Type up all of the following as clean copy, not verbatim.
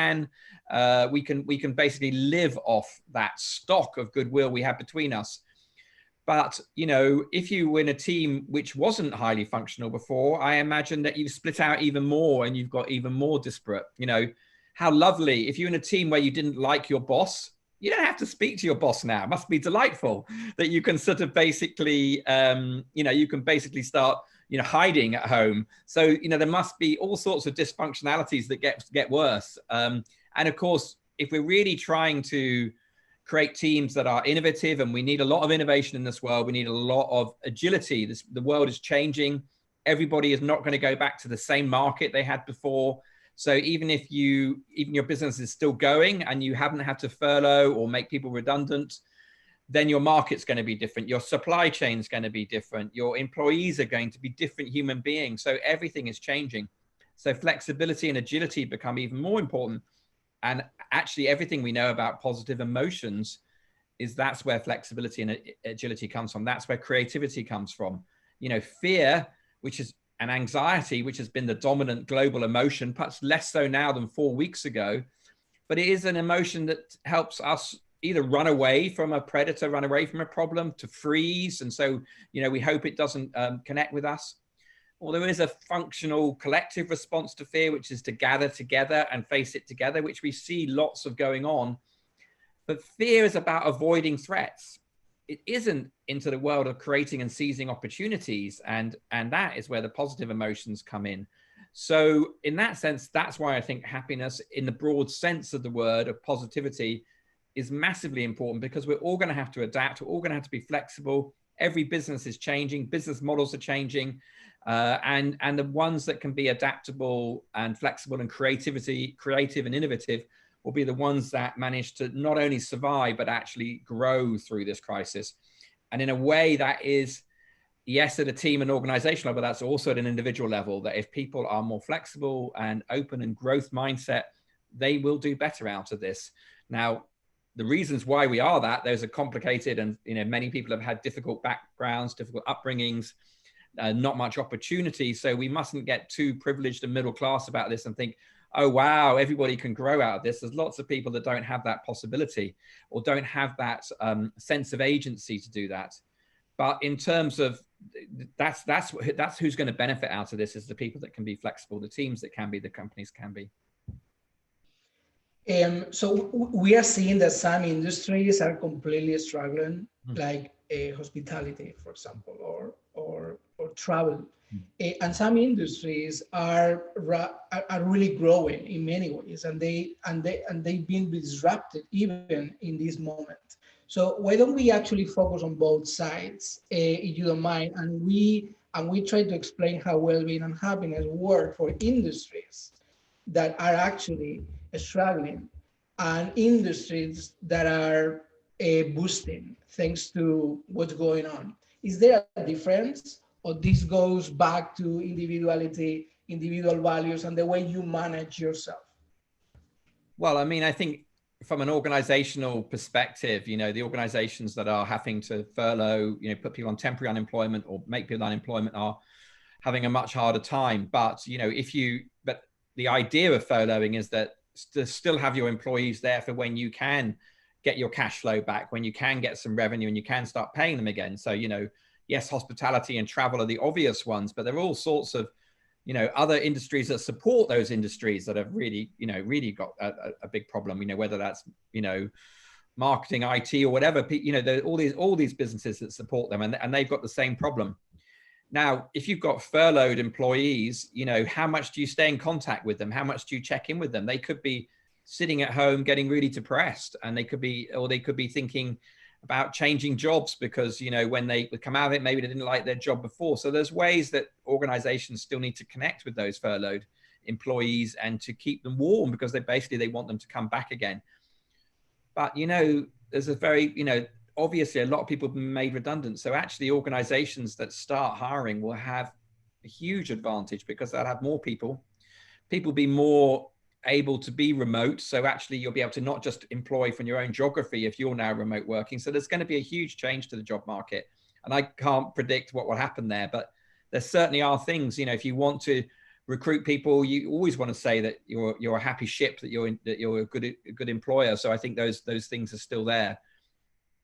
can. We can basically live off that stock of goodwill we have between us. But, you know, if you were in a team which wasn't highly functional before, I imagine that you've split out even more and you've got even more disparate. You know, how lovely. If you're in a team where you didn't like your boss, you don't have to speak to your boss now. It must be delightful that you can sort of basically, you know, you can basically start, you know, hiding at home. So, you know, there must be all sorts of dysfunctionalities that get worse. And of course, if we're really trying to create teams that are innovative, and we need a lot of innovation in this world, we need a lot of agility. The world is changing. Everybody is not going to go back to the same market they had before. So even your business is still going and you haven't had to furlough or make people redundant, then your market's going to be different. Your supply chain is going to be different. Your employees are going to be different human beings. So everything is changing. So flexibility and agility become even more important. And actually everything we know about positive emotions that's where flexibility and agility comes from. That's where creativity comes from. You know, fear, which is an anxiety, which has been the dominant global emotion, perhaps less so now than 4 weeks ago, but it is an emotion that helps us either run away from a predator, run away from a problem, to freeze. And so, you know, we hope it doesn't connect with us. Or there is a functional collective response to fear, which is to gather together and face it together, which we see lots of going on. But fear is about avoiding threats. It isn't into the world of creating and seizing opportunities. And that is where the positive emotions come in. So in that sense, that's why I think happiness in the broad sense of the word of positivity is massively important, because we're all going to have to adapt. We're all going to have to be flexible. Every business is changing. Business models are changing. And the ones that can be adaptable and flexible and creative and innovative will be the ones that manage to not only survive, but actually grow through this crisis. And in a way that is, yes, at a team and organizational level, that's also at an individual level, that if people are more flexible and open and growth mindset, they will do better out of this. Now, the reasons why we are that, those are complicated, and, you know, many people have had difficult backgrounds, difficult upbringings, not much opportunity. So we mustn't get too privileged and middle class about this and think, oh, wow, everybody can grow out of this. There's lots of people that don't have that possibility or don't have that sense of agency to do that. But in terms of that's who's going to benefit out of this, is the people that can be flexible, the teams that can be, the companies can be. So we are seeing that some industries are completely struggling, like hospitality, for example, or travel, and some industries are really growing in many ways, and they've been disrupted even in this moment. So why don't we actually focus on both sides, if you don't mind, and we try to explain how well-being and happiness work for industries that are actually struggling and industries that are boosting thanks to what's going on. Is there a difference, or this goes back to individuality, individual values, and the way you manage yourself? Well, I mean, I think from an organizational perspective, you know, the organizations that are having to furlough, you know, put people on temporary unemployment or make people unemployment are having a much harder time. But, you know, but the idea of furloughing is that to still have your employees there for when you can get your cash flow back, when you can get some revenue and you can start paying them again. So, you know, yes, hospitality and travel are the obvious ones, but there are all sorts of, you know, other industries that support those industries that have really, you know, really got a big problem, you know, whether that's, you know, marketing, IT, or whatever, you know, all these businesses that support them, and they've got the same problem. Now, if you've got furloughed employees, you know, how much do you stay in contact with them? How much do you check in with them? They could be sitting at home getting really depressed, and they could be thinking about changing jobs because, you know, when they come out of it, maybe they didn't like their job before. So there's ways that organizations still need to connect with those furloughed employees and to keep them warm, because they want them to come back again. But, you know, there's a very, you know, obviously a lot of people have been made redundant. So actually organizations that start hiring will have a huge advantage, because they'll have more people be more able to be remote. So actually you'll be able to not just employ from your own geography if you're now remote working. So there's going to be a huge change to the job market. And I can't predict what will happen there, but there certainly are things, you know, if you want to recruit people, you always want to say that you're a happy ship, that you're a good employer. So I think those things are still there.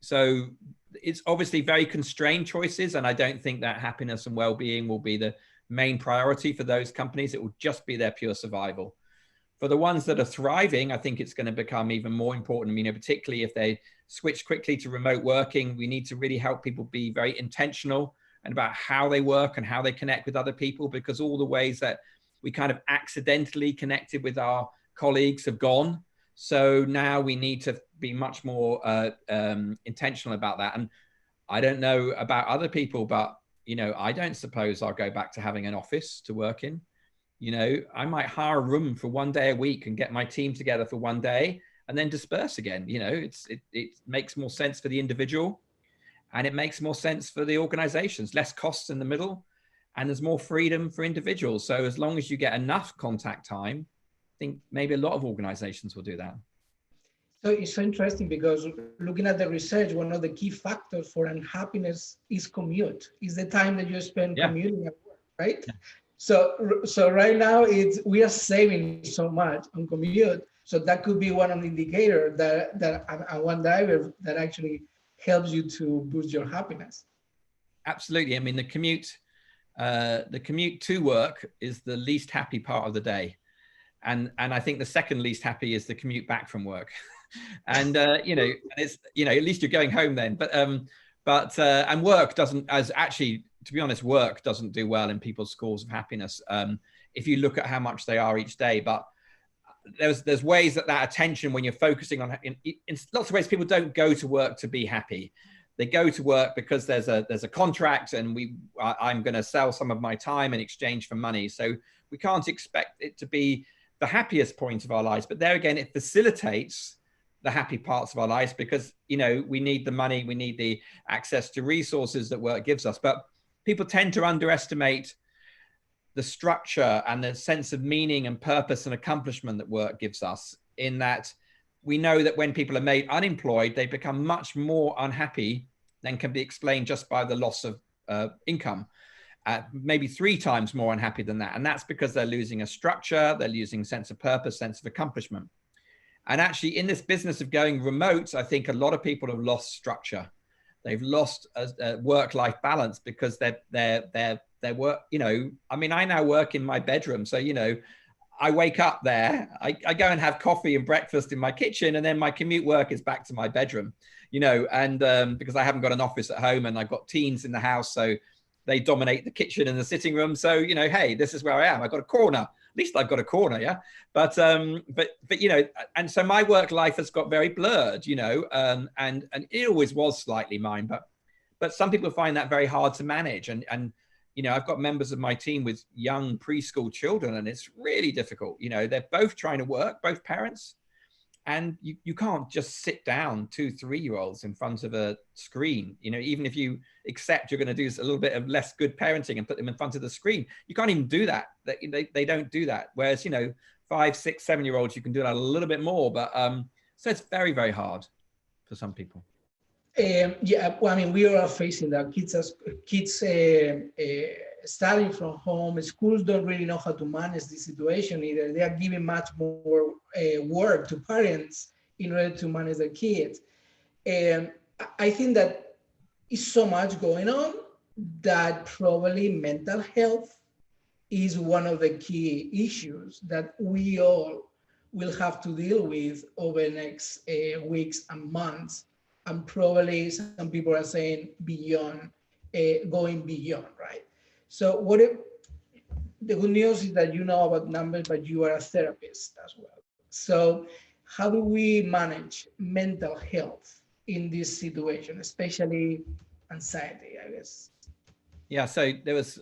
So it's obviously very constrained choices, and I don't think that happiness and well-being will be the main priority for those companies. It will just be their pure survival. For the ones that are thriving, I think it's going to become even more important. You know, particularly if they switch quickly to remote working, we need to really help people be very intentional and about how they work and how they connect with other people, because all the ways that we kind of accidentally connected with our colleagues have gone. So now we need to be much more intentional about that. And I don't know about other people, but, you know, I don't suppose I'll go back to having an office to work in. You know, I might hire a room for 1 day a week and get my team together for 1 day and then disperse again. You know, it makes more sense for the individual, and it makes more sense for the organizations, less costs in the middle, and there's more freedom for individuals. So as long as you get enough contact time, I think maybe a lot of organizations will do that. So it's so interesting because looking at the research, one of the key factors for unhappiness is commute, is the time that you spend commuting at work, right? Yeah. So right now we are saving so much on commute. So that could be one of the indicators that one driver that actually helps you to boost your happiness. Absolutely. I mean, the commute to work is the least happy part of the day. And I think the second least happy is the commute back from work. And, you know, it's, you know, at least you're going home then, and work doesn't, as actually, to be honest, work doesn't do well in people's scores of happiness. If you look at how much they are each day, but there's ways that attention, when you're focusing on, in lots of ways, people don't go to work to be happy. They go to work because there's a contract, and I'm going to sell some of my time in exchange for money. So we can't expect it to be the happiest point of our lives, but there again, it facilitates the happy parts of our lives, because, you know, we need the money, we need the access to resources that work gives us. But people tend to underestimate the structure and the sense of meaning and purpose and accomplishment that work gives us, in that we know that when people are made unemployed, they become much more unhappy than can be explained just by the loss of income. Maybe 3 times more unhappy than that. And that's because they're losing a structure, they're losing a sense of purpose, sense of accomplishment. And actually, in this business of going remote, I think a lot of people have lost structure. They've lost a work-life balance, because their work, you know, I mean, I now work in my bedroom. So, you know, I wake up there, I go and have coffee and breakfast in my kitchen, and then my commute work is back to my bedroom, you know, and because I haven't got an office at home, and I've got teens in the house, so they dominate the kitchen and the sitting room. So, you know, hey, this is where I am. I've got a corner. At least I've got a corner, yeah. But you know, and so my work life has got very blurred, you know, and it always was slightly mine, but some people find that very hard to manage. And you know, I've got members of my team with young preschool children, and it's really difficult. You know, they're both trying to work, both parents, and you can't just sit down 2-3-year-olds in front of a screen. You know, even if you accept you're going to do a little bit of less good parenting and put them in front of the screen, you can't even do that. They don't do that. Whereas, you know, 5, 6, 7-year-olds, you can do that a little bit more. But so it's very, very hard for some people. Yeah, well, I mean, we are facing that. Kids studying from home, schools don't really know how to manage the situation either. They are giving much more work to parents in order to manage their kids. And I think that is so much going on that probably mental health is one of the key issues that we all will have to deal with over the next weeks and months. And probably some people are saying beyond, going beyond, right? So the good news is that you know about numbers, but you are a therapist as well. So how do we manage mental health in this situation, especially anxiety, I guess? Yeah, so there was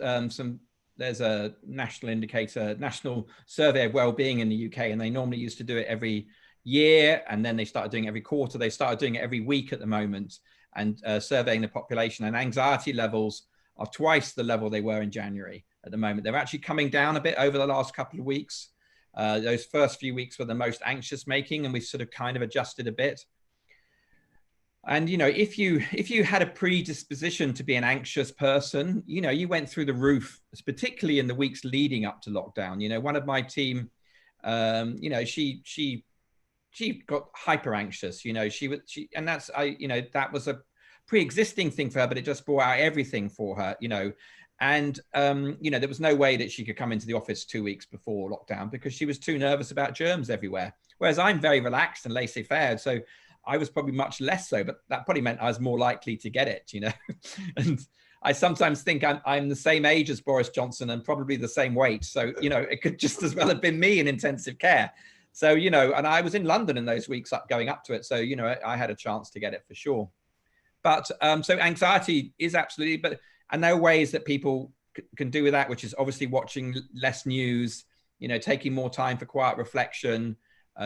there's a national survey of well-being in the UK, and they normally used to do it every year, and then they started doing it every quarter. They started doing it every week at the moment, and surveying the population, and anxiety levels are twice the level they were in January at the moment. They're actually coming down a bit over the last couple of weeks. Those first few weeks were the most anxious making, and we've sort of kind of adjusted a bit. And, you know, if you had a predisposition to be an anxious person, you know, you went through the roof, particularly in the weeks leading up to lockdown. You know, one of my team, you know, she got hyper anxious. You know, and that's, you know, that was a pre-existing thing for her, but it just brought out everything for her. You know, and you know, there was no way that she could come into the office 2 weeks before lockdown because she was too nervous about germs everywhere. Whereas I'm very relaxed and laissez-faire, so I was probably much less so, but that probably meant I was more likely to get it, you know. And I sometimes think I'm the same age as Boris Johnson and probably the same weight. So, you know, it could just as well have been me in intensive care. So, you know, and I was in London in those weeks going up to it. So, you know, I had a chance to get it for sure. But so anxiety is absolutely, and there are ways that people can do with that, which is obviously watching less news, you know, taking more time for quiet reflection,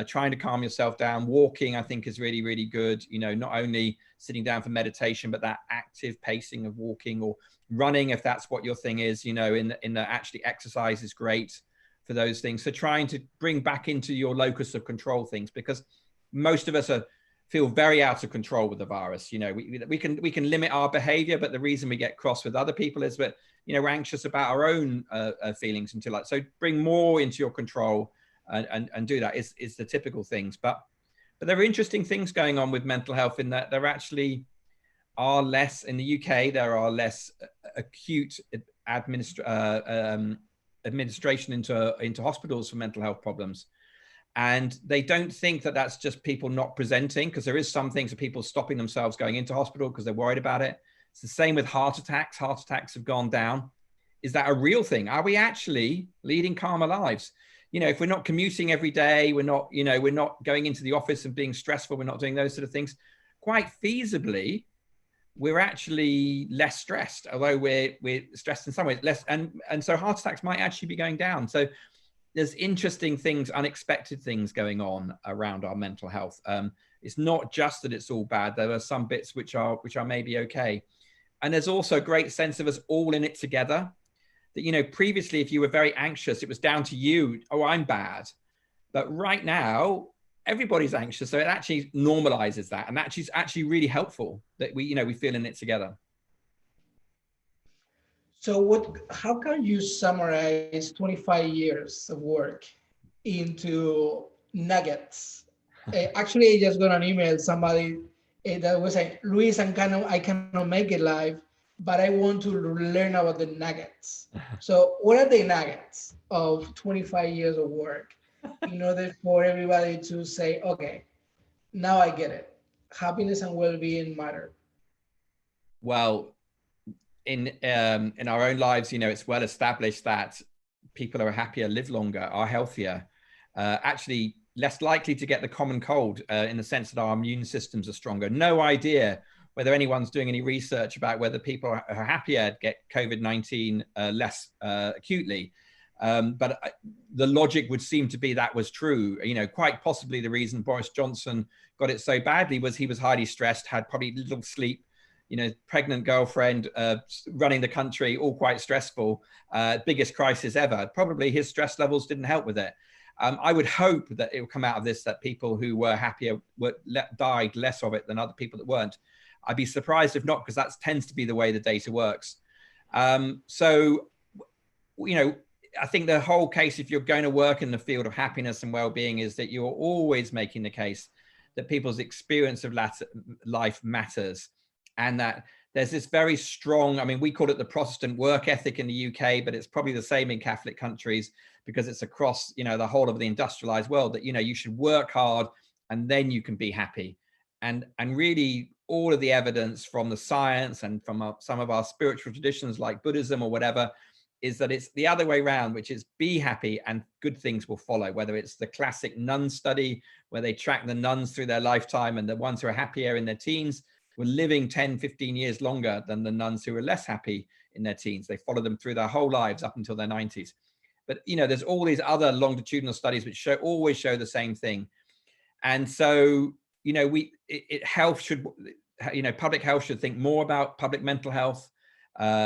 trying to calm yourself down. Walking, I think, is really, really good. You know, not only sitting down for meditation, but that active pacing of walking or running, if that's what your thing is, you know, in the actually exercise is great for those things. So trying to bring back into your locus of control things, because most of us feel very out of control with the virus. You know, we can limit our behavior, but the reason we get cross with other people is that, you know, we're anxious about our own feelings until so bring more into your control. And do that is the typical things, but there are interesting things going on with mental health in that there actually are less in the UK. There are less acute administration into hospitals for mental health problems, and they don't think that that's just people not presenting, because there is some things of people stopping themselves going into hospital because they're worried about it. It's the same with heart attacks. Heart attacks have gone down. Is that a real thing? Are we actually leading calmer lives? You know, if we're not commuting every day, we're not, you know, we're not going into the office and being stressful, we're not doing those sort of things, quite feasibly, we're actually less stressed, although we're stressed in some ways less. And so heart attacks might actually be going down. So there's interesting things, unexpected things going on around our mental health. It's not just that it's all bad. There are some bits which are maybe okay. And there's also a great sense of us all in it together. That, you know, previously, if you were very anxious, it was down to you. Oh, I'm bad. But right now, everybody's anxious. So it actually normalizes that. And that is actually really helpful that we, you know, we feel in it together. So how can you summarize 25 years of work into nuggets? Actually, I just got an email, somebody that was like, Luis, I cannot make it live, but I want to learn about the nuggets. So what are the nuggets of 25 years of work in order for everybody to say, okay, now I get it. Happiness and well-being matter. Well, in our own lives, you know, it's well established that people are happier, live longer, are healthier, actually less likely to get the common cold, in the sense that our immune systems are stronger. No idea whether anyone's doing any research about whether people are happier get COVID-19 less acutely. But the logic would seem to be that was true. You know, quite possibly the reason Boris Johnson got it so badly was he was highly stressed, had probably little sleep, you know, pregnant girlfriend, running the country, all quite stressful, biggest crisis ever. Probably his stress levels didn't help with it. I would hope that it will come out of this that people who were happier died less of it than other people that weren't. I'd be surprised if not, because that tends to be the way the data works. So, you know, I think the whole case, if you're going to work in the field of happiness and well-being, is that you're always making the case that people's experience of life matters. And that there's this very strong, I mean, we call it the Protestant work ethic in the UK, but it's probably the same in Catholic countries, because it's across, you know, the whole of the industrialized world, that, you know, you should work hard and then you can be happy. And really all of the evidence from the science and from some of our spiritual traditions like Buddhism or whatever, is that it's the other way around, which is be happy and good things will follow. Whether it's the classic nun study, where they track the nuns through their lifetime, and the ones who are happier in their teens were living 10, 15 years longer than the nuns who were less happy in their teens. They followed them through their whole lives up until their 90s. But, you know, there's all these other longitudinal studies which always show the same thing. And so, you know, health should, you know, public health should think more about public mental health.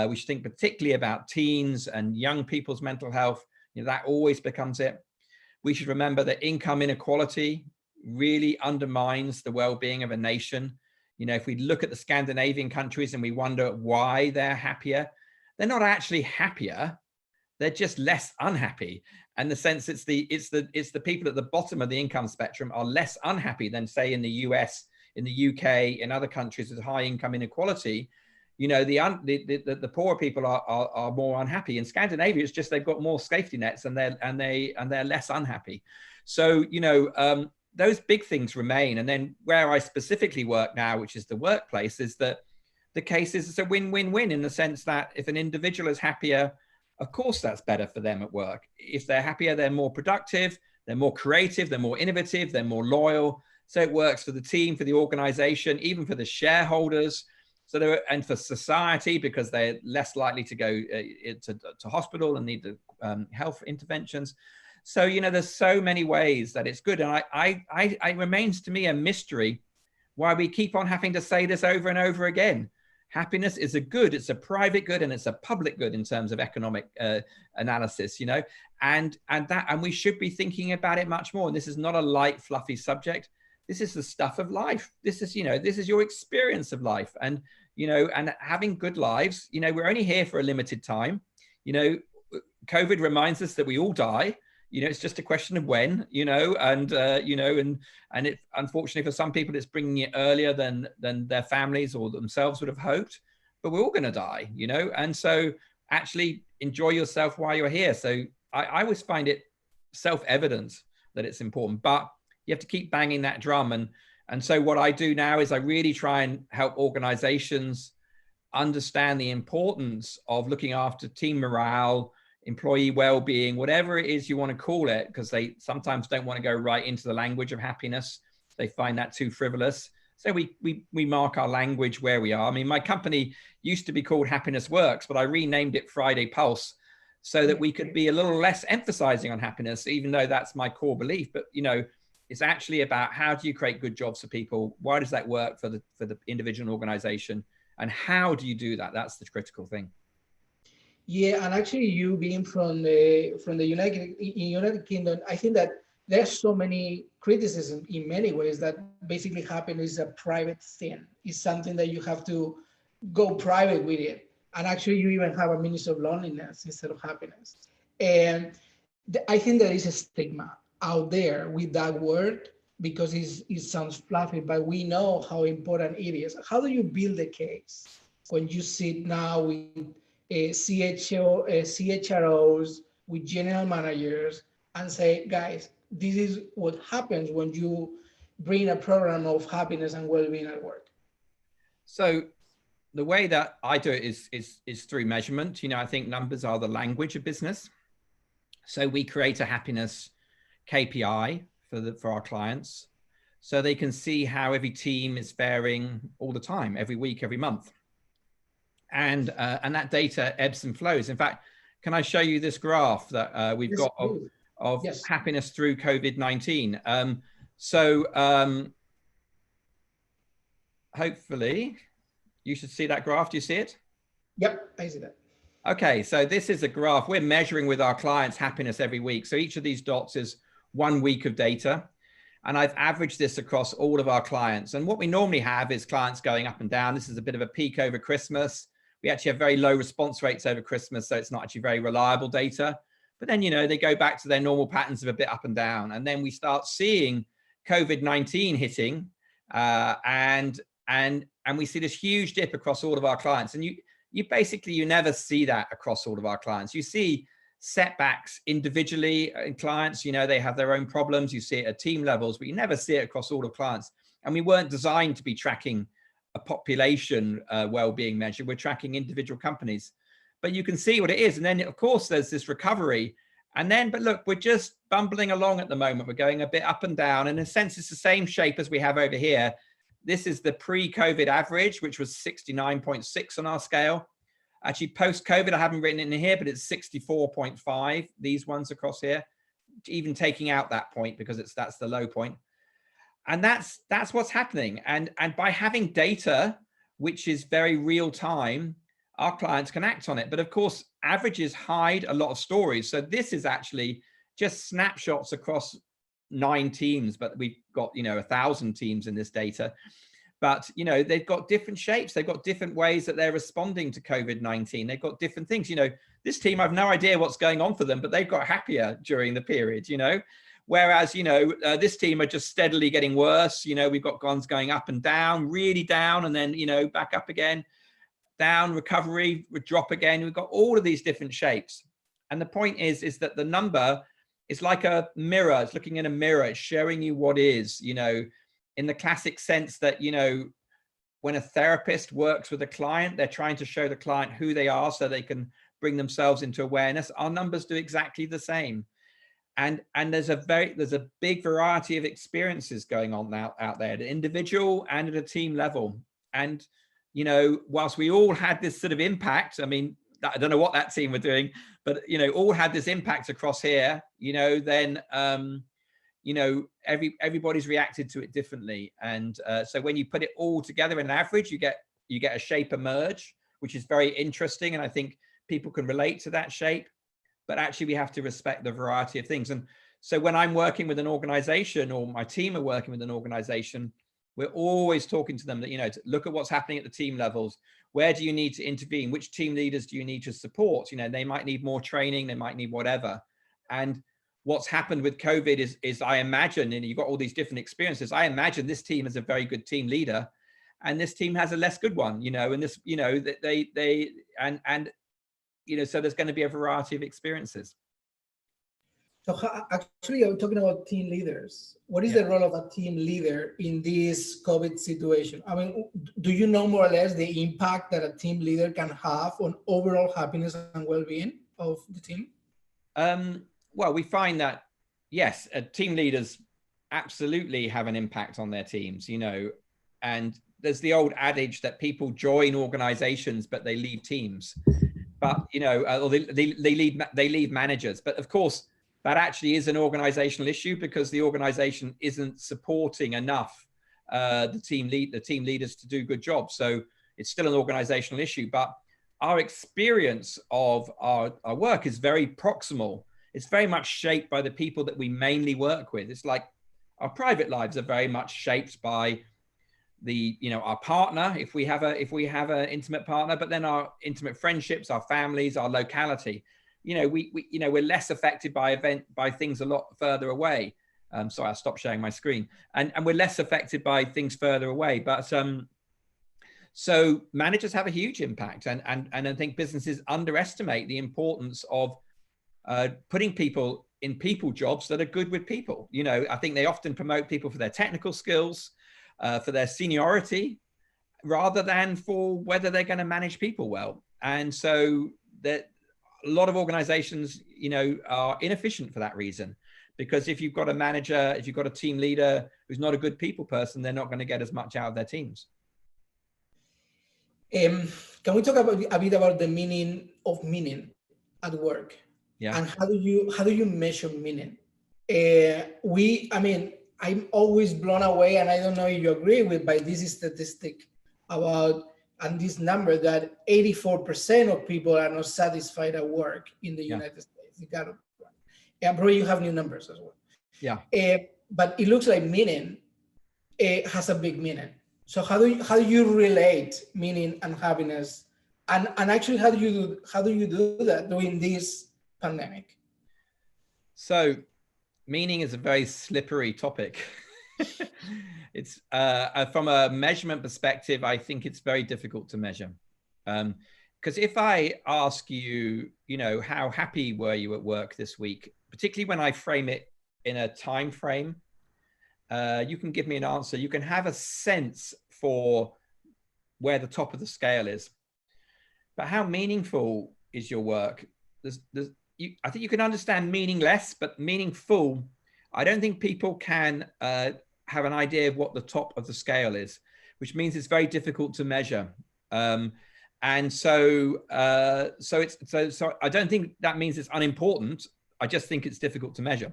We should think particularly about teens and young people's mental health. You know, that always becomes it. We should remember that income inequality really undermines the well-being of a nation. You know, if we look at the Scandinavian countries and we wonder why they're happier, they're not actually happier. They're just less unhappy. And the sense it's the people at the bottom of the income spectrum are less unhappy than, say, in the US, in the UK, in other countries with high income inequality. You know, the poorer people are more unhappy. In Scandinavia, it's just they've got more safety nets and they're less unhappy. So, you know, those big things remain. And then where I specifically work now, which is the workplace, is that the case is it's a win-win-win in the sense that if an individual is happier, of course, that's better for them at work. If they're happier, they're more productive, they're more creative, they're more innovative, they're more loyal. So it works for the team, for the organization, even for the shareholders. So and for society, because they're less likely to go to hospital and need the health interventions. So, you know, there's so many ways that it's good. And it remains to me a mystery why we keep on having to say this over and over again. Happiness is a good, it's a private good, and it's a public good in terms of economic analysis, you know, and we should be thinking about it much more. And this is not a light, fluffy subject. This is the stuff of life. This is, you know, this is your experience of life. And, you know, and having good lives, you know, we're only here for a limited time. You know, COVID reminds us that we all die. You know, it's just a question of when, you know, and, you know, and it, unfortunately for some people, it's bringing it earlier than their families or themselves would have hoped, but we're all going to die, you know? And so actually enjoy yourself while you're here. So I always find it self-evident that it's important, but you have to keep banging that drum. And so what I do now is I really try and help organizations understand the importance of looking after team morale, employee well-being, whatever it is you want to call it, because they sometimes don't want to go right into the language of happiness. They find that too frivolous. So we mark our language where we are. I mean, my company used to be called Happiness Works, but I renamed it Friday Pulse so that we could be a little less emphasizing on happiness, even though that's my core belief. But, you know, it's actually about how do you create good jobs for people? Why does that work for the individual organization? And how do you do that? That's the critical thing. Yeah, and actually, you being from the United Kingdom, I think that there's so many criticism in many ways that basically happiness is a private thing. It's something that you have to go private with it. And actually, you even have a minister of loneliness instead of happiness. And I think there is a stigma out there with that word because it sounds fluffy, but we know how important it is. How do you build a case when you sit now with CHROs, with general managers, and say, guys, this is what happens when you bring a program of happiness and well-being at work? So the way that I do it is through measurement. You know, I think numbers are the language of business. So we create a happiness KPI for our clients, so they can see how every team is faring all the time, every week, every month. And that data ebbs and flows. In fact, can I show you this graph that we've got of yes. happiness through COVID-19? Hopefully you should see that graph. Do you see it? Yep, I see that. Okay, so this is a graph. We're measuring with our clients happiness every week. So each of these dots is 1 week of data. And I've averaged this across all of our clients. And what we normally have is clients going up and down. This is a bit of a peak over Christmas. We actually have very low response rates over Christmas, so it's not actually very reliable data. But then, you know, they go back to their normal patterns of a bit up and down. And then we start seeing COVID-19 hitting, and we see this huge dip across all of our clients. And you basically never see that across all of our clients. You see setbacks individually in clients, you know, they have their own problems. You see it at team levels, but you never see it across all of clients. And we weren't designed to be tracking a population well-being measure. We're tracking individual companies, but you can see what it is. And then of course there's this recovery, and then, but look, we're just bumbling along at the moment. We're going a bit up and down, and in a sense it's the same shape as we have over here. This is the pre-COVID average, which was 69.6 on our scale. Actually post-COVID, I haven't written it in here, but it's 64.5, these ones across here, even taking out that point because that's the low point. And that's what's happening. And by having data, which is very real time, our clients can act on it. But of course, averages hide a lot of stories. So this is actually just snapshots across 9 teams, but we've got, you know, 1,000 teams in this data. but you know, they've got different shapes, they've got different ways that they're responding to COVID-19. They've got different things. You know, this team, I've no idea what's going on for them, but they've got happier during the period, you know. Whereas, you know, this team are just steadily getting worse. You know, we've got guns going up and down, really down, and then, you know, back up again, down, recovery, drop again. We've got all of these different shapes. And the point is that the number is like a mirror. It's looking in a mirror. It's showing you what is, you know, in the classic sense that, you know, when a therapist works with a client, they're trying to show the client who they are so they can bring themselves into awareness. Our numbers do exactly the same. And there's a big variety of experiences going on now out there at an individual and at a team level. And, you know, whilst we all had this sort of impact, I mean, I don't know what that team were doing, but, you know, all had this impact across here, you know, then, you know, everybody's reacted to it differently. And so when you put it all together in an average, you get a shape emerge, which is very interesting. And I think people can relate to that shape. But actually we have to respect the variety of things. And so when I'm working with an organization or my team are working with an organization, we're always talking to them that, you know, to look at what's happening at the team levels. Where do you need to intervene? Which team leaders do you need to support? You know, they might need more training, they might need whatever. And what's happened with COVID is I imagine, and you've got all these different experiences, I imagine this team is a very good team leader and this team has a less good one, you know, and this, you know, that they you know, so there's going to be a variety of experiences. So actually, I'm talking about team leaders. What is the role of a team leader in this COVID situation? I mean, do you know more or less the impact that a team leader can have on overall happiness and well-being of the team? Well, we find that, yes, team leaders absolutely have an impact on their teams, you know, and there's the old adage that people join organizations, but they leave teams. But, you know, or they leave managers. But of course, that actually is an organizational issue because the organization isn't supporting enough the team leaders to do good jobs. So it's still an organizational issue. But our experience of our work is very proximal. It's very much shaped by the people that we mainly work with. It's like our private lives are very much shaped by you know, our partner, if we have an intimate partner, but then our intimate friendships, our families, our locality, you know, you know, we're less affected by things a lot further away. Sorry, I'll stop sharing my screen. And we're less affected by things further away. But so managers have a huge impact, and I think businesses underestimate the importance of putting people in people jobs that are good with people. You know, I think they often promote people for their technical skills, for their seniority, rather than for whether they're going to manage people well. And so that a lot of organizations, you know, are inefficient for that reason, because if you've got a manager, if you've got a team leader who's not a good people person, they're not going to get as much out of their teams. Can we talk a bit about the meaning at work? Yeah. And how do you measure meaning? I mean, I'm always blown away, and I don't know if you agree with, by this statistic about, and this number, that 84% of people are not satisfied at work in the United States. You got it. And probably you have new numbers as well. Yeah. But it looks like meaning has a big meaning. So how do you relate meaning and happiness, and actually how do you do that during this pandemic? So meaning is a very slippery topic. It's from a measurement perspective, I think it's very difficult to measure. Because if I ask you, you know, how happy were you at work this week, particularly when I frame it in a time frame, you can give me an answer. You can have a sense for where the top of the scale is. But how meaningful is your work? I think you can understand meaningless, but meaningful, I don't think people can have an idea of what the top of the scale is, which means it's very difficult to measure. And so I don't think that means it's unimportant. I just think it's difficult to measure.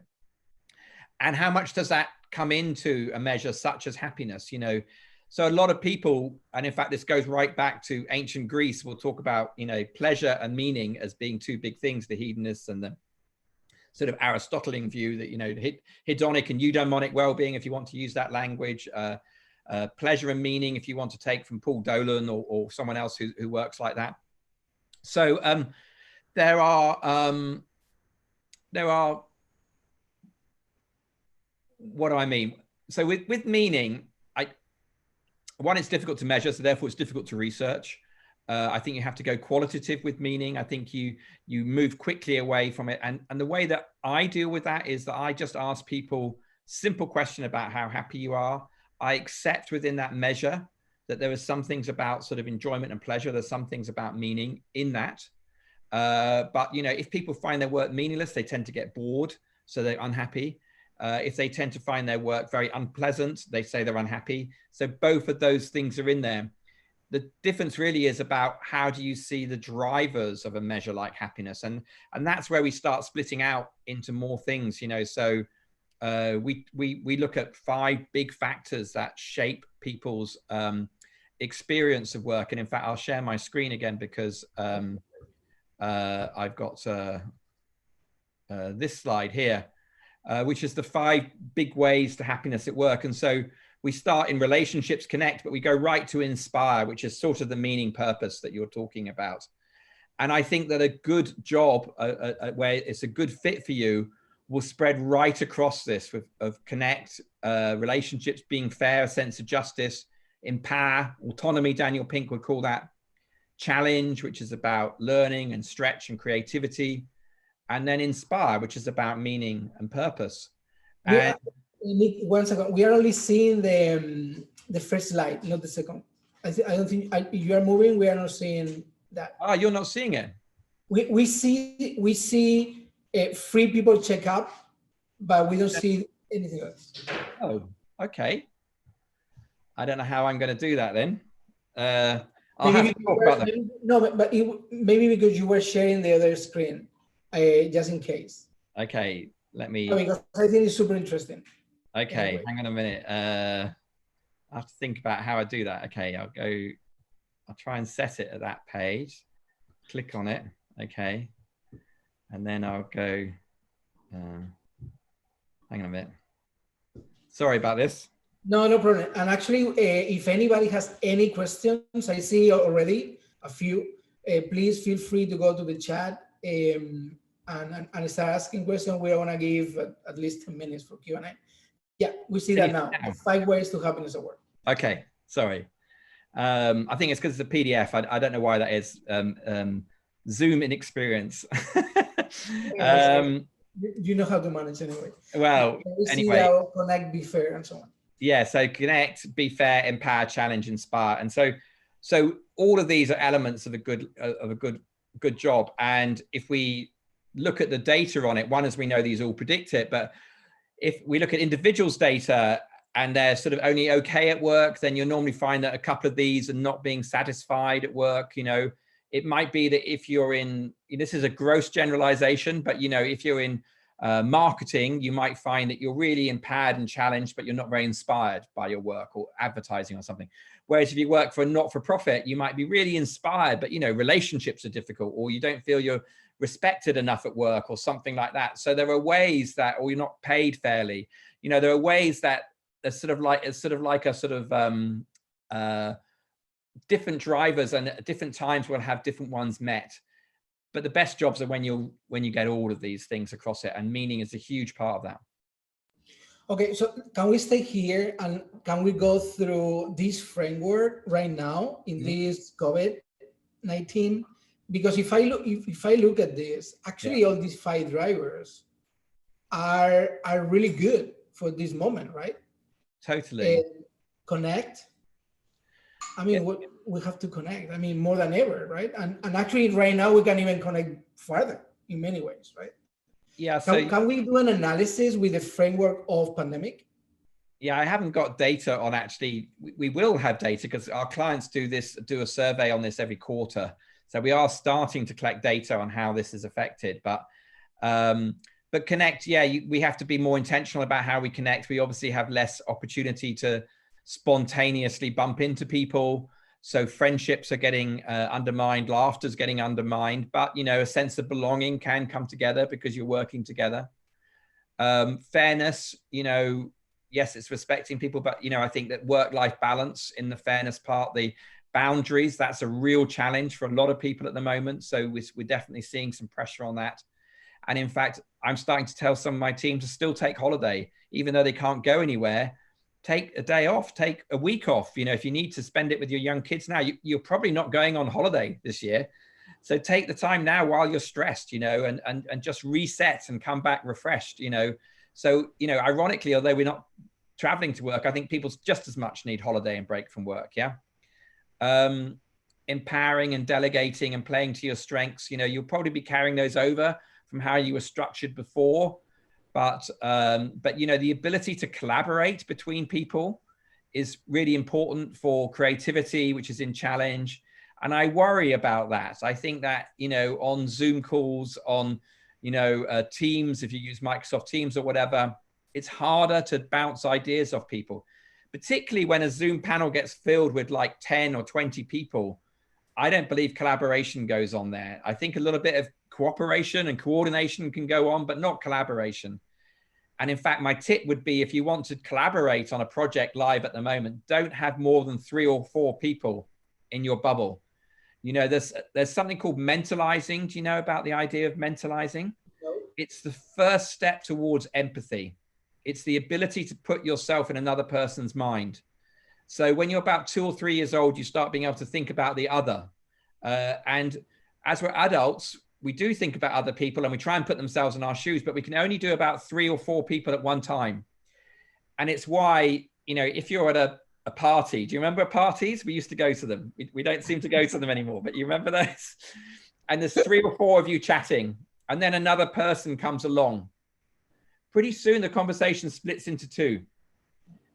And how much does that come into a measure such as happiness? You know, so a lot of people, and in fact, this goes right back to ancient Greece, will talk about, you know, pleasure and meaning as being two big things, the hedonists and the sort of Aristotelian view that, you know, hedonic and eudaimonic well-being, if you want to use that language, pleasure and meaning, if you want to take from Paul Dolan or someone else who works like that. So there are, what do I mean? So with meaning, one, it's difficult to measure, so therefore it's difficult to research. I think you have to go qualitative with meaning. I think you move quickly away from it. And the way that I deal with that is that I just ask people simple question about how happy you are. I accept within that measure that there are some things about sort of enjoyment and pleasure. There's some things about meaning in that. But, you know, if people find their work meaningless, they tend to get bored, so they're unhappy. If they tend to find their work very unpleasant, they say they're unhappy. So both of those things are in there. The difference really is about how do you see the drivers of a measure like happiness, and that's where we start splitting out into more things, you know. So we look at 5 big factors that shape people's experience of work. And in fact, I'll share my screen again because I've got this slide here, which is the 5 big ways to happiness at work. And so we start in relationships, connect, but we go right to inspire, which is sort of the meaning purpose that you're talking about. And I think that a good job where it's a good fit for you will spread right across this of connect, relationships, being fair, a sense of justice, empower, autonomy, Daniel Pink would call that, challenge, which is about learning and stretch and creativity, and then inspire, which is about meaning and purpose. And Nick, 1 second. We are only seeing the first slide, not the second. I don't think if you are moving, we are not seeing that. Ah, you're not seeing it. We see 3 people check up, but we don't see anything else. Oh, okay. I don't know how I'm going to do that then. I'll have to talk about that. No, but maybe because you were sharing the other screen, just in case. Okay, let me. No, because I think it's super interesting. Okay, anyway. Hang on a minute. I have to think about how I do that. Okay, I'll try and set it at that page. Click on it. Okay. And then I'll go, hang on a minute. Sorry about this. No problem. And actually, if anybody has any questions, I see already a few, please feel free to go to the chat and start asking questions. We're gonna give at least 10 minutes for Q&A. Yeah, we see that now. 5 ways to happiness at work. Okay, sorry. I think it's because it's a PDF. I don't know why that is. Zoom inexperience. You know how to manage anyway. Well, anyway. Connect, be fair, and so on. Yeah, so connect, be fair, empower, challenge, inspire. And so all of these are elements of a good job. And if we look at the data on it, one, as we know, these all predict it, but if we look at individuals' data and they're sort of only okay at work, then you'll normally find that a couple of these are not being satisfied at work. You know, it might be that if you're in, this is a gross generalization, but, you know, if you're in marketing, you might find that you're really empowered and challenged, but you're not very inspired by your work, or advertising or something. Whereas if you work for a not-for-profit, you might be really inspired, but, you know, relationships are difficult, or you don't feel you're respected enough at work or something like that. So there are ways that, or you're not paid fairly. You know, there are ways that there's sort of like different drivers, and at different times we'll have different ones met. But the best jobs are when you get all of these things across it, and meaning is a huge part of that. Okay, so can we stay here and can we go through this framework right now in this COVID-19? Because if I look at this, actually all these 5 drivers are really good for this moment, right? Totally. Connect. I mean, we have to connect. I mean, more than ever, right? And actually, right now we can even connect further in many ways, right? Yeah. Can we do an analysis with the framework of pandemic? Yeah, I haven't got data on actually. We will have data because our clients do a survey on this every quarter. So we are starting to collect data on how this is affected. But connect, yeah, we have to be more intentional about how we connect. We obviously have less opportunity to spontaneously bump into people. So friendships are getting undermined, laughter's getting undermined, but, you know, a sense of belonging can come together because you're working together. Fairness, you know, yes, it's respecting people, but, you know, I think that work-life balance in the fairness part, the boundaries, that's a real challenge for a lot of people at the moment. So we're definitely seeing some pressure on that. And in fact, I'm starting to tell some of my team to still take holiday, even though they can't go anywhere. Take a day off, take a week off. You know, if you need to spend it with your young kids now, you're probably not going on holiday this year. So take the time now while you're stressed, you know, and just reset and come back refreshed, you know. So, you know, ironically, although we're not traveling to work, I think people just as much need holiday and break from work. Yeah. Empowering and delegating and playing to your strengths. You know, you'll probably be carrying those over from how you were structured before. But you know, the ability to collaborate between people is really important for creativity, which is in challenge. And I worry about that. I think that, you know, on Zoom calls, on, you know, Teams, if you use Microsoft Teams or whatever, it's harder to bounce ideas off people, particularly when a Zoom panel gets filled with like 10 or 20 people. I don't believe collaboration goes on there. I think a little bit of cooperation and coordination can go on, but not collaboration. And in fact, my tip would be, if you want to collaborate on a project live at the moment, don't have more than 3 or 4 people in your bubble. You know, there's something called mentalizing. Do you know about the idea of mentalizing? No. It's the first step towards empathy. It's the ability to put yourself in another person's mind. So when you're about 2 or 3 years old, you start being able to think about the other. And as we're adults, we do think about other people and we try and put themselves in our shoes, but we can only do about 3 or 4 people at one time. And it's why, you know, if you're at a party, do you remember parties? We used to go to them. We don't seem to go to them anymore, but you remember those? And there's 3 or 4 of you chatting, and then another person comes along. Pretty soon the conversation splits into 2.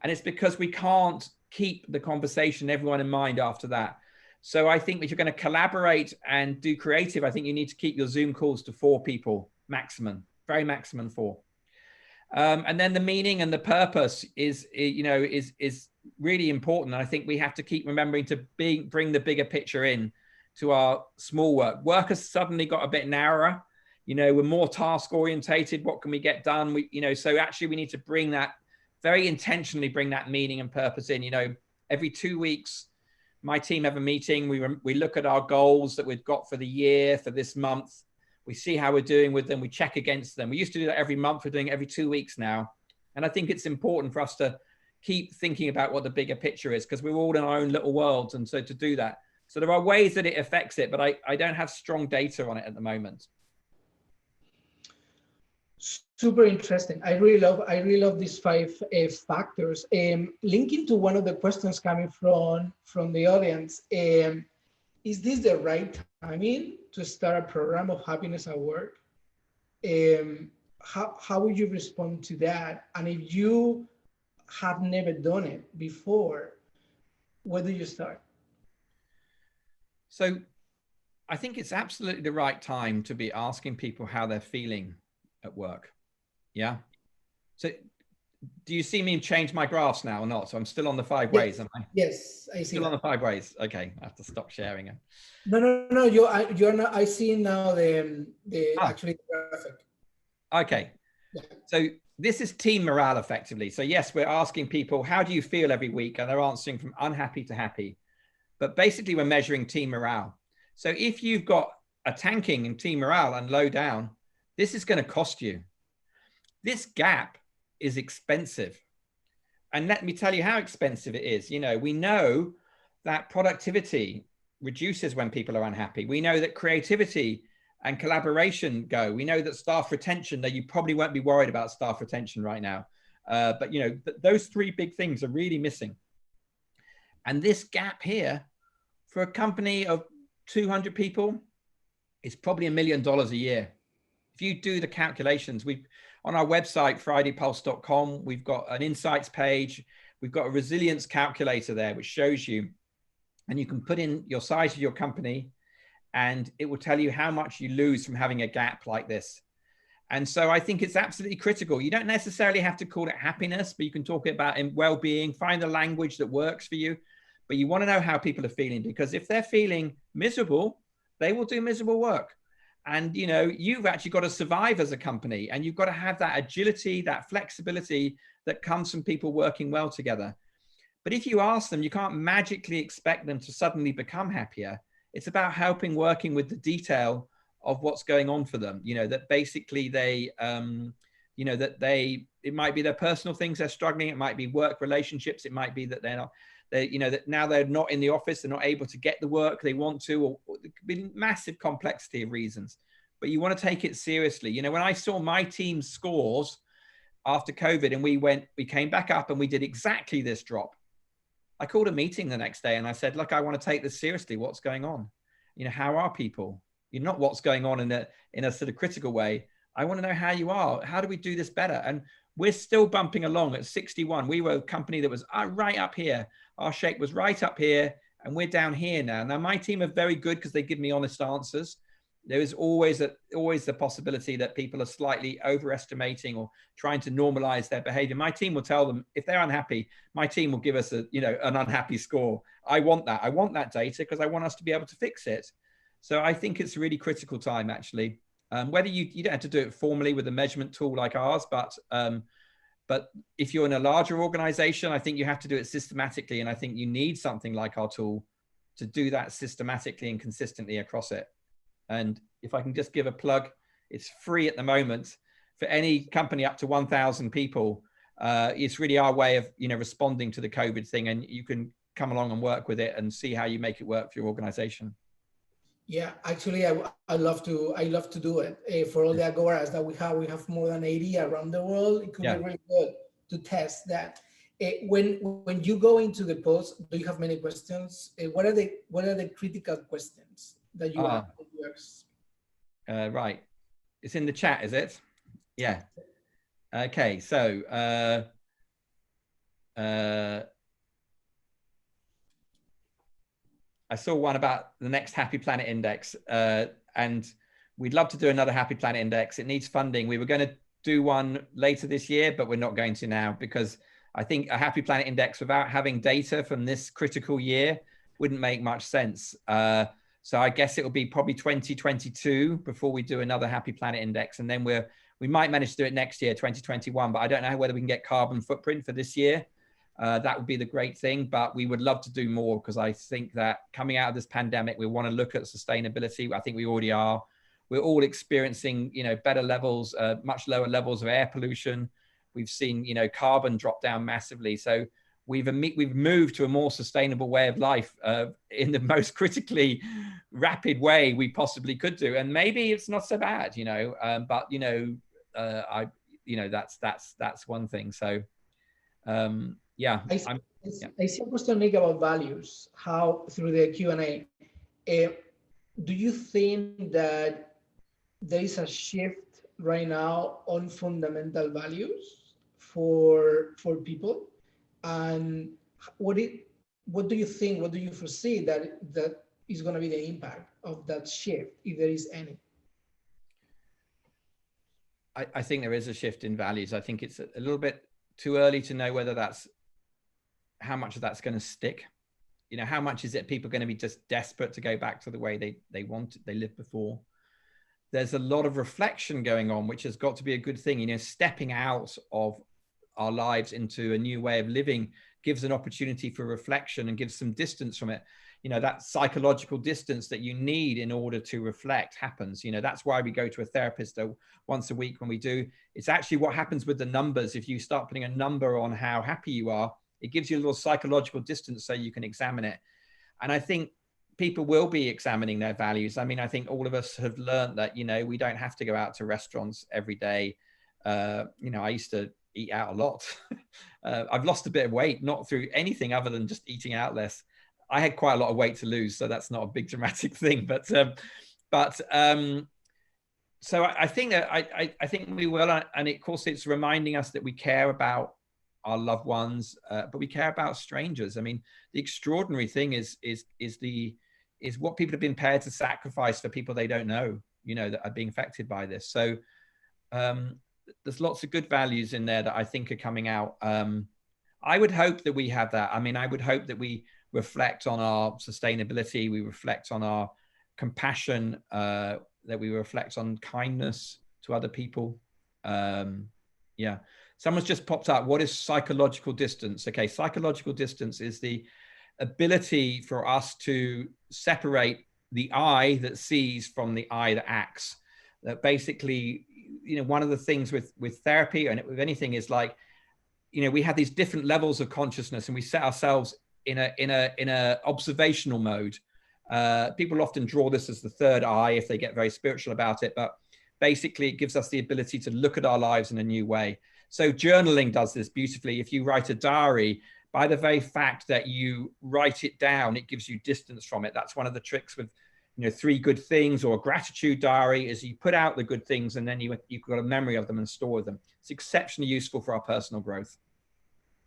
And it's because we can't keep the conversation, everyone in mind after that. So I think if you're going to collaborate and do creative, I think you need to keep your Zoom calls to 4 people, maximum, very maximum 4. And then the meaning and the purpose is, you know, is really important. And I think we have to keep remembering to bring the bigger picture in to our small work. Work has suddenly got a bit narrower. You know, we're more task orientated. What can we get done? You know, so actually we need to bring that, very intentionally bring that meaning and purpose in. You know, every 2 weeks, my team have a meeting. We look at our goals that we've got for the year, for this month. We see how we're doing with them. We check against them. We used to do that every month. We're doing it every 2 weeks now. And I think it's important for us to keep thinking about what the bigger picture is, because we're all in our own little worlds. And so to do that. So there are ways that it affects it, but I don't have strong data on it at the moment. Super interesting. I really love these 5 factors. Linking to one of the questions coming from the audience, is this the right timing to start a program of happiness at work? How would you respond to that? And if you have never done it before, where do you start? So I think it's absolutely the right time to be asking people how they're feeling at work. Yeah. So do you see me change my graphs now or not? So I'm still on the 5 ways, am I? Yes, I see. Still on the 5 ways. Okay, I have to stop sharing it. No. You're not. I see now the actually graphic. Okay. Yeah. So this is team morale effectively. So yes, we're asking people, how do you feel every week? And they're answering from unhappy to happy. But basically we're measuring team morale. So if you've got a tanking in team morale and low down, this is going to cost you. This gap is expensive. And let me tell you how expensive it is. You know, we know that productivity reduces when people are unhappy. We know that creativity and collaboration go. We know that staff retention, though you probably won't be worried about staff retention right now. But, you know, those 3 big things are really missing. And this gap here for a company of 200 people is probably $1 million a year. If you do the calculations, on our website, fridaypulse.com, we've got an insights page. We've got a resilience calculator there, which shows you, and you can put in your size of your company, and it will tell you how much you lose from having a gap like this. And so I think it's absolutely critical. You don't necessarily have to call it happiness, but you can talk about well-being, find the language that works for you. But you want to know how people are feeling, because if they're feeling miserable, they will do miserable work. And, you know, you've actually got to survive as a company, and you've got to have that agility, that flexibility that comes from people working well together. But if you ask them, you can't magically expect them to suddenly become happier. It's about helping, working with the detail of what's going on for them. You know, that basically they, you know, that it might be their personal things they're struggling. It might be work relationships. It might be that they're not, you know, that now they're not in the office, they're not able to get the work they want to, or there could be massive complexity of reasons. But you want to take it seriously. You know, when I saw my team's scores after COVID and we came back up and we did exactly this drop, I called a meeting the next day and I said, look, I want to take this seriously. What's going on? You know, how are people? You're not what's going on in a sort of critical way. I want to know how you are. How do we do this better? And we're still bumping along at 61. We were a company that was right up here. Our shape was right up here, and we're down here now. Now, my team are very good because they give me honest answers. There is always the possibility that people are slightly overestimating or trying to normalize their behavior. My team will tell them if they're unhappy. My team will give us an unhappy score. I want that data because I want us to be able to fix it. So I think it's a really critical time, actually. Whether you don't have to do it formally with a measurement tool like ours, but if you're in a larger organization, I think you have to do it systematically. And I think you need something like our tool to do that systematically and consistently across it. And if I can just give a plug, it's free at the moment for any company up to 1,000 people. It's really our way of, you know, responding to the COVID thing, and you can come along and work with it and see how you make it work for your organization. Yeah, actually, I love to do it for all the Agoras that we have. We have more than 80 around the world. It could be really good to test that. When you go into the post, do you have many questions? What are the critical questions that you ask? Right, it's in the chat, is it? Yeah. Okay, so I saw one about the next Happy Planet Index, and we'd love to do another Happy Planet Index. It needs funding. We were going to do one later this year, but we're not going to now because I think a Happy Planet Index without having data from this critical year wouldn't make much sense. So I guess it will be probably 2022 before we do another Happy Planet Index, and then we might manage to do it next year, 2021. But I don't know whether we can get carbon footprint for this year. That would be the great thing, but we would love to do more because I think that coming out of this pandemic, we want to look at sustainability. I think we already are. We're all experiencing, you know, better levels, much lower levels of air pollution. We've seen, you know, carbon drop down massively. So we've moved to a more sustainable way of life in the most critically rapid way we possibly could do. And maybe it's not so bad, you know, but, you know, that's one thing. So, yeah. I see a question, Nick, about values. How through the Q&A, do you think that there is a shift right now on fundamental values for people? And what do you think? What do you foresee that is going to be the impact of that shift, if there is any? I think there is a shift in values. I think it's a little bit too early to know whether how much of that's going to stick. You know, how much is it people going to be just desperate to go back to the way they lived before? There's a lot of reflection going on, which has got to be a good thing. You know, stepping out of our lives into a new way of living gives an opportunity for reflection and gives some distance from it. You know, that psychological distance that you need in order to reflect happens. You know, that's why we go to a therapist once a week when we do. It's actually what happens with the numbers. If you start putting a number on how happy you are, it gives you a little psychological distance so you can examine it. And I think people will be examining their values. I mean, I think all of us have learned that, you know, we don't have to go out to restaurants every day. You know, I used to eat out a lot. I've lost a bit of weight, not through anything other than just eating out less. I had quite a lot of weight to lose, so that's not a big dramatic thing. So I think that I think we will, and of course it's reminding us that we care about our loved ones, but we care about strangers. I mean, the extraordinary thing is what people have been prepared to sacrifice for people they don't know, you know, that are being affected by this. So there's lots of good values in there that I think are coming out. I would hope that we have that. I mean, I would hope that we reflect on our sustainability, we reflect on our compassion, that that we reflect on kindness to other people. Yeah. Someone's just popped up. What is psychological distance? Okay. Psychological distance is the ability for us to separate the I that sees from the I that acts. That basically, you know, one of the things with therapy and with anything is like, you know, we have these different levels of consciousness and we set ourselves in a observational mode. People often draw this as the third eye if they get very spiritual about it, but basically it gives us the ability to look at our lives in a new way. So journaling does this beautifully. If you write a diary, by the very fact that you write it down, it gives you distance from it. That's one of the tricks with, you know, 3 good things or a gratitude diary is you put out the good things and then you've got a memory of them and store them. It's exceptionally useful for our personal growth.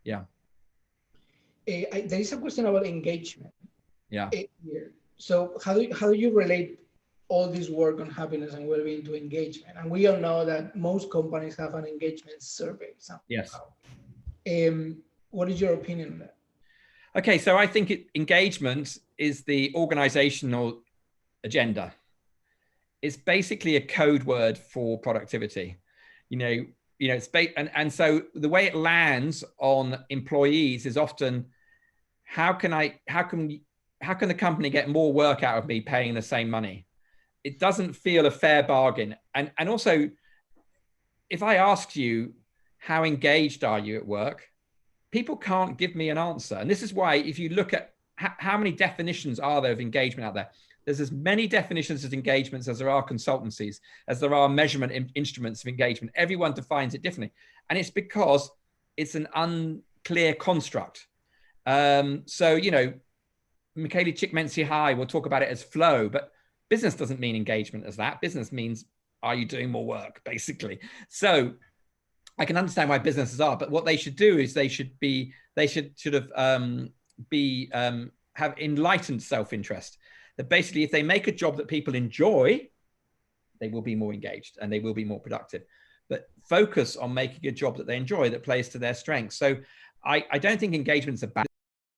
Yeah. There is a question about engagement. Yeah. Here. So how do you relate all this work on happiness and well-being to engagement? And we all know that most companies have an engagement survey. Yes. What is your opinion on that? Okay, so I think engagement is the organizational agenda. It's basically a code word for productivity. You know, it's and so the way it lands on employees is often how can the company get more work out of me paying the same money? It doesn't feel a fair bargain. And also, if I asked you how engaged are you at work, people can't give me an answer. And this is why if you look at how many definitions are there of engagement out there, there's as many definitions of engagements as there are consultancies, as there are measurement instruments of engagement. Everyone defines it differently. And it's because it's an unclear construct. So, you know, Michele Csikszentmihalyi will talk about it as flow, but business doesn't mean engagement as that. Business means, are you doing more work, basically? So I can understand why businesses are, but what they should do is they should have enlightened self-interest. That basically, if they make a job that people enjoy, they will be more engaged and they will be more productive. But focus on making a job that they enjoy, that plays to their strengths. So I don't think engagement's a bad.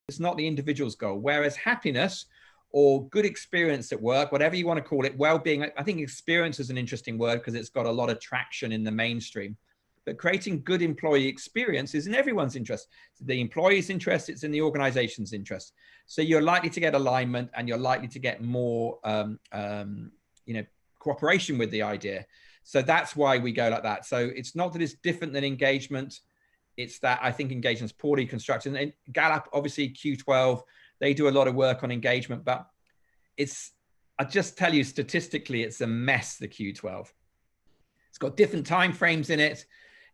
It's not the individual's goal. Whereas happiness or good experience at work, whatever you want to call it, well-being. I think experience is an interesting word because it's got a lot of traction in the mainstream. But creating good employee experience is in everyone's interest. It's the employee's interest, it's in the organization's interest. So you're likely to get alignment and you're likely to get more cooperation with the idea. So that's why we go like that. So it's not that it's different than engagement. It's that I think engagement is poorly constructed. And Gallup, obviously Q12, they do a lot of work on engagement, but I just tell you statistically, it's a mess, the Q12. It's got different time frames in it.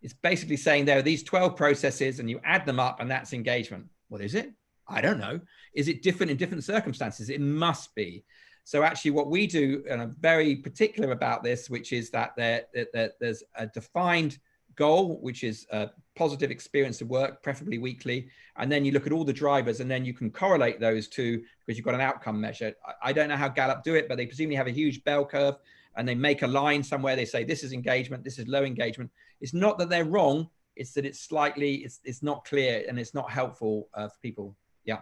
It's basically saying there are these 12 processes and you add them up and that's engagement. What is it? I don't know. Is it different in different circumstances? It must be. So actually what we do, and I'm very particular about this, which is that there's a defined goal, which is a positive experience of work, preferably weekly. And then you look at all the drivers and then you can correlate those two because you've got an outcome measure. I don't know how Gallup do it, but they presumably have a huge bell curve and they make a line somewhere. They say, this is engagement, this is low engagement. It's not that they're wrong. It's that it's slightly, it's not clear and it's not helpful for people. Yeah.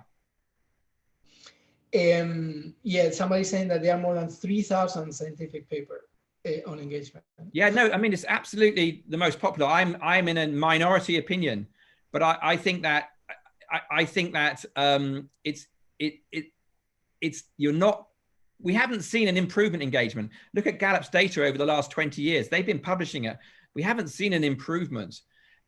Yeah, somebody's saying that there are more than 3,000 scientific papers on engagement. Yeah, no, I mean, it's absolutely the most popular. I'm in a minority opinion, but I think that we haven't seen an improvement in engagement. Look at Gallup's data over the last 20 years. They've been publishing it. We haven't seen an improvement.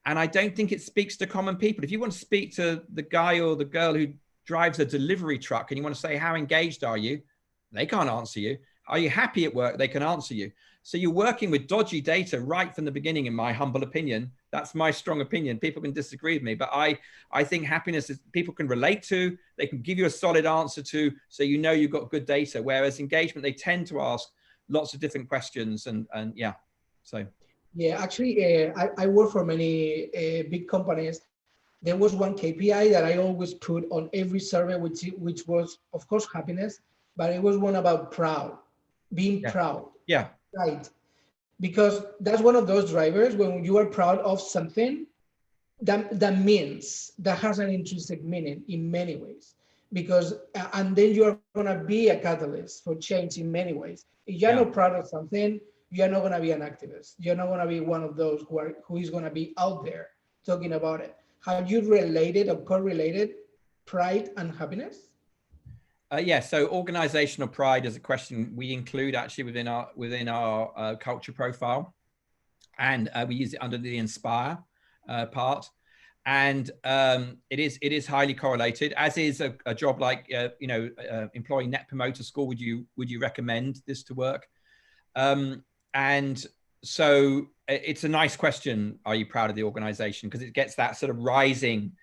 And I don't think it speaks to common people. If you want to speak to the guy or the girl who drives a delivery truck and you want to say, how engaged are you? They can't answer you. Are you happy at work? They can answer you. So you're working with dodgy data right from the beginning, in my humble opinion. That's my strong opinion. People can disagree with me, but I think happiness is people can relate to, they can give you a solid answer to, so you know you've got good data. Whereas engagement, they tend to ask lots of different questions and yeah, so. Yeah, actually, I work for many big companies. There was one KPI that I always put on every survey, which was, of course, happiness, but it was one about being proud. Yeah. Right. Because that's one of those drivers when you are proud of something that has an intrinsic meaning in many ways. because and then you're going to be a catalyst for change in many ways. If you're not proud of something, you're not going to be an activist. You're not going to be one of those who is going to be out there talking about it. Have you related or correlated pride and happiness? Yeah, so organizational pride is a question we include actually within our culture profile, and we use it under the inspire part. And it is highly correlated, as is a job like employee net promoter score. Would you recommend this to work? And so it's a nice question. Are you proud of the organization? Because it gets that sort of rising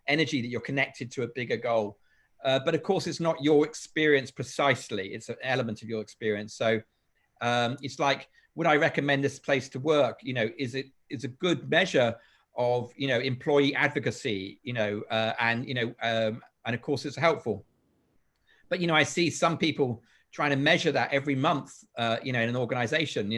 energy that you're connected to a bigger goal. But of course, it's not your experience precisely. It's an element of your experience. So it's like, would I recommend this place to work? Is a good measure of employee advocacy. And of course, it's helpful. But I see some people trying to measure that every month. In an organization.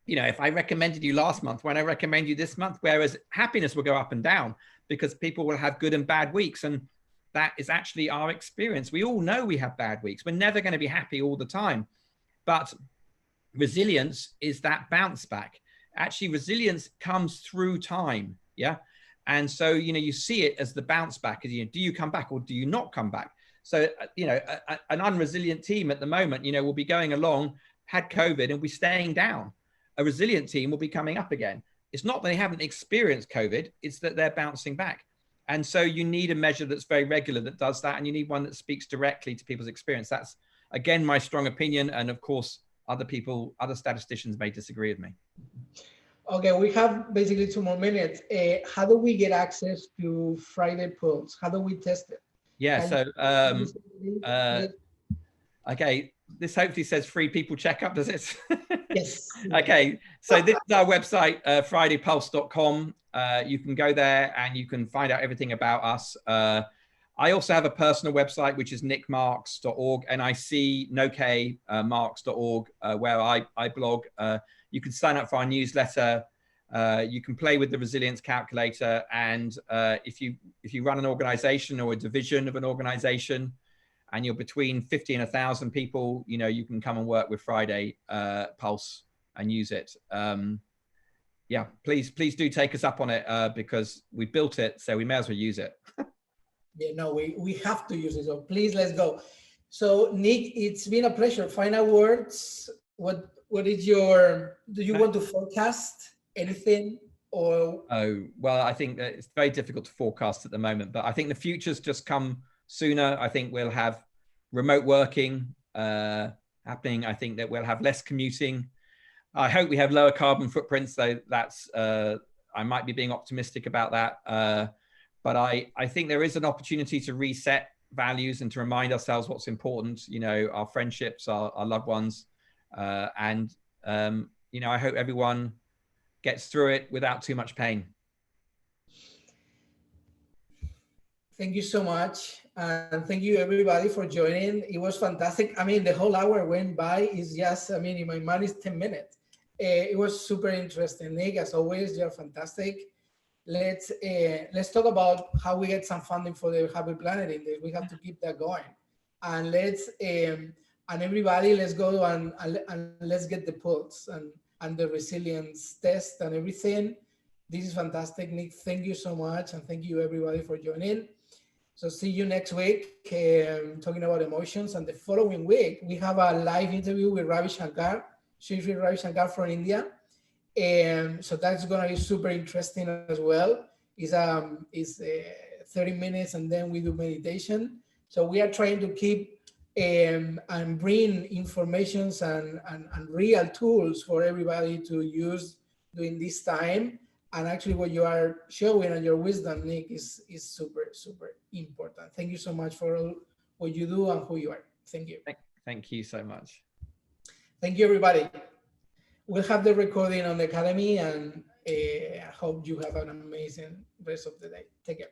If I recommended you last month, when I recommend you this month, whereas happiness will go up and down because people will have good and bad weeks. And that is actually our experience. We all know we have bad weeks. We're never going to be happy all the time. But resilience is that bounce back. Actually, resilience comes through time. Yeah. And so, you see it as the bounce back. Do you come back or do you not come back? So, an unresilient team at the moment, will be going along, had COVID and be staying down. A resilient team will be coming up again. It's not that they haven't experienced COVID, it's that they're bouncing back. And so you need a measure that's very regular that does that. And you need one that speaks directly to people's experience. That's, again, my strong opinion. And of course, other statisticians may disagree with me. Okay, we have basically 2 more minutes. How do we get access to Friday Pulse? How do we test it? Yeah, okay, this hopefully says free people checkup, does it? Yes. Okay, so this is our website, fridaypulse.com. You can go there and you can find out everything about us. I also have a personal website, which is nicmarks.org, marks.org, where I blog. You can sign up for our newsletter. You can play with the resilience calculator. And if you run an organization or a division of an organization, and you're between 50 and 1,000 people, you can come and work with Friday Pulse and use it. Yeah, please do take us up on it because we built it, so we may as well use it. Yeah, no, we have to use it. So please, let's go. So Nic, it's been a pleasure. Final words. What is do you want to forecast anything or? Oh, well, I think that it's very difficult to forecast at the moment, but I think the future's just come sooner. I think we'll have remote working happening. I think that we'll have less commuting. I hope we have lower carbon footprints, though that's, I might be being optimistic about that. But I think there is an opportunity to reset values and to remind ourselves what's important, our friendships, our loved ones. I hope everyone gets through it without too much pain. Thank you so much. And thank you everybody for joining. It was fantastic. I mean, the whole hour went by. It's just, in my mind it's 10 minutes. It was super interesting. Nic, as always, you're fantastic. Let's talk about how we get some funding for the Happy Planet Index. We have to keep that going. And let's, and everybody, let's go and let's get the pulse and the resilience test and everything. This is fantastic, Nic. Thank you so much. And thank you everybody for joining. So see you next week, talking about emotions. And the following week, we have a live interview with Ravi Shankar, Shri Ravi Shankar from India. And so that's going to be super interesting as well. It's 30 minutes and then we do meditation. So we are trying to keep and bring informations and real tools for everybody to use during this time. And actually what you are showing and your wisdom, Nic, is super, super important. Thank you so much for all what you do and who you are. Thank you. Thank you so much. Thank you, everybody. We'll have the recording on the Academy, and I hope you have an amazing rest of the day. Take care.